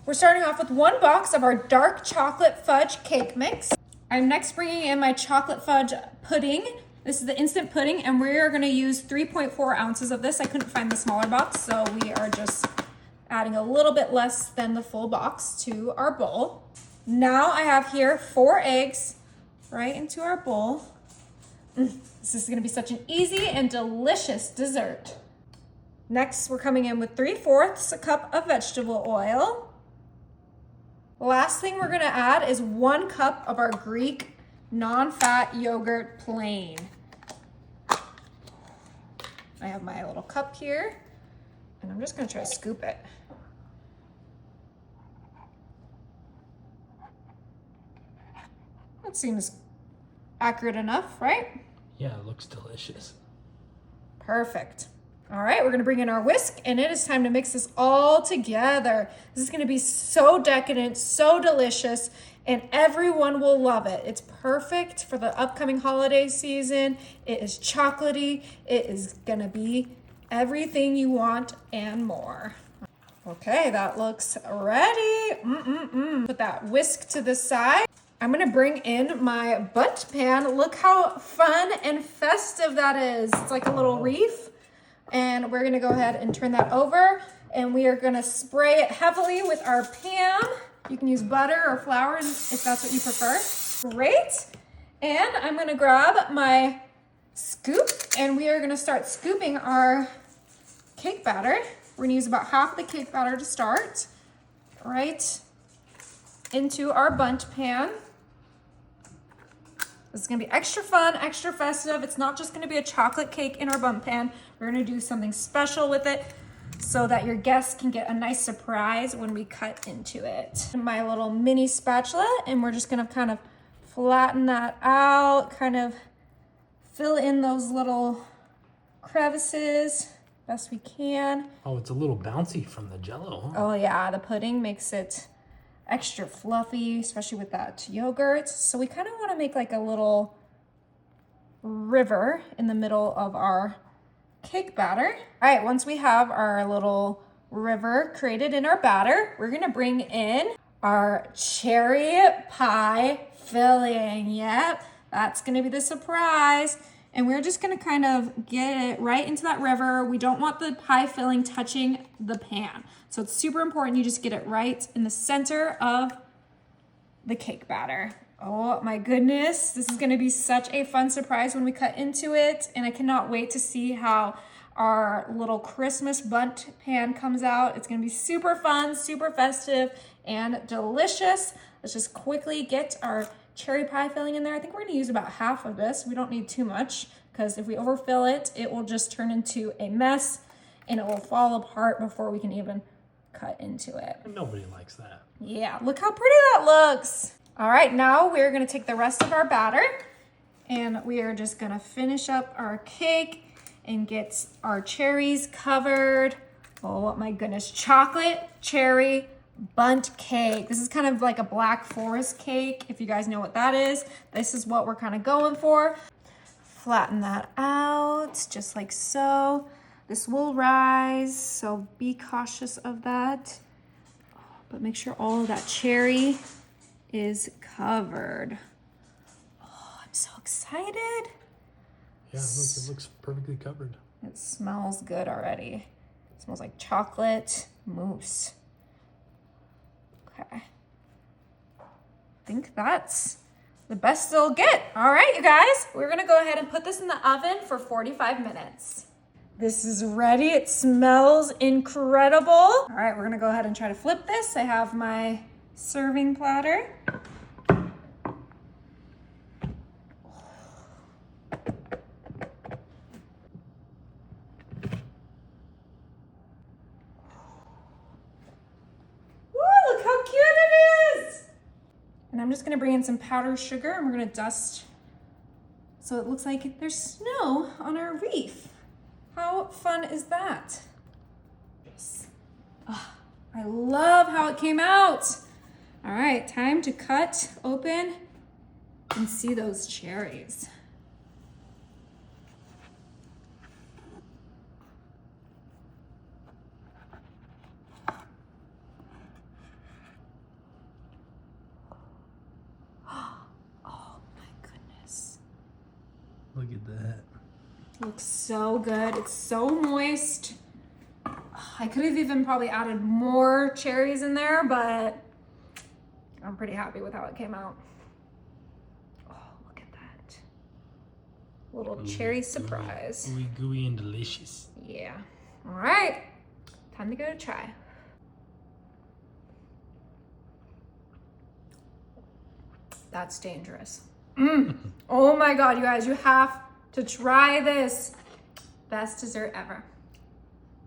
We're starting off with 1 box of our dark chocolate fudge cake mix. I'm next bringing in my chocolate fudge pudding. This is the instant pudding, and we are gonna use 3.4 ounces of this. I couldn't find the smaller box, so we are just adding a little bit less than the full box to our bowl. Now I have here 4 eggs right into our bowl. This is gonna be such an easy and delicious dessert. Next, we're coming in with 3/4 a cup of vegetable oil. Last thing we're gonna add is 1 cup of our Greek non-fat yogurt plain. I have my little cup here, and I'm just gonna try to scoop it. That seems accurate enough, right? Yeah, it looks delicious. Perfect. All right, we're gonna bring in our whisk, and it is time to mix this all together. This is gonna be so decadent, so delicious, and everyone will love it. It's perfect for the upcoming holiday season. It is chocolatey. It is gonna be everything you want and more. Okay, that looks ready. Put that whisk to the side. I'm gonna bring in my bundt pan. Look how fun and festive that is. It's like a little wreath. And we're gonna go ahead and turn that over, and we are gonna spray it heavily with our pan. You can use butter or flour if that's what you prefer. Great. And I'm gonna grab my scoop, and we are gonna start scooping our cake batter. We're gonna use about half the cake batter to start, right into our bundt pan. This is gonna be extra fun, extra festive. It's not just gonna be a chocolate cake in our bundt pan. We're gonna do something special with it so that your guests can get a nice surprise when we cut into it. My little mini spatula, and we're just gonna kind of flatten that out, kind of fill in those little crevices best we can. Oh, it's a little bouncy from the Jell-O, huh? Oh yeah, the pudding makes it extra fluffy, especially with that yogurt. So we kind of want to make like a little river in the middle of our cake batter. All right, once we have our little river created in our batter, we're gonna bring in our cherry pie filling. Yep, that's gonna be the surprise. And we're just gonna kind of get it right into that river. We don't want the pie filling touching the pan. So it's super important you just get it right in the center of the cake batter. Oh my goodness, this is gonna be such a fun surprise when we cut into it. And I cannot wait to see how our little Christmas bundt pan comes out. It's gonna be super fun, super festive, and delicious. Let's just quickly get our cherry pie filling in there. I think we're gonna use about half of this. We don't need too much, because if we overfill it, it will just turn into a mess and it will fall apart before we can even cut into it. Nobody likes that. Yeah, look how pretty that looks. All right, now we're gonna take the rest of our batter, and we are just gonna finish up our cake and get our cherries covered. Oh my goodness, chocolate cherry bundt cake. This is kind of like a Black Forest cake, if you guys know what that is. This is what we're kind of going for. Flatten that out, just like so. This will rise, so be cautious of that. But make sure all of that cherry is covered. Oh, I'm so excited. Yeah, it looks perfectly covered. It smells good already. It smells like chocolate mousse. Okay. I think that's the best it'll get. All right, you guys, we're gonna go ahead and put this in the oven for 45 minutes. This is ready. It smells incredible. All right, we're gonna go ahead and try to flip this. I have my serving platter. And I'm just gonna bring in some powdered sugar, and we're gonna dust so it looks like there's snow on our wreath. How fun is that? Yes. Oh, I love how it came out. All right, time to cut open and see those cherries. Look at that. Looks so good. It's so moist. I could have even probably added more cherries in there, but I'm pretty happy with how it came out. Oh, look at that. Little cherry surprise. Gooey, gooey, and delicious. Yeah. All right. Time to go to try. That's dangerous. Oh my God, you guys, you have to try this. Best dessert ever.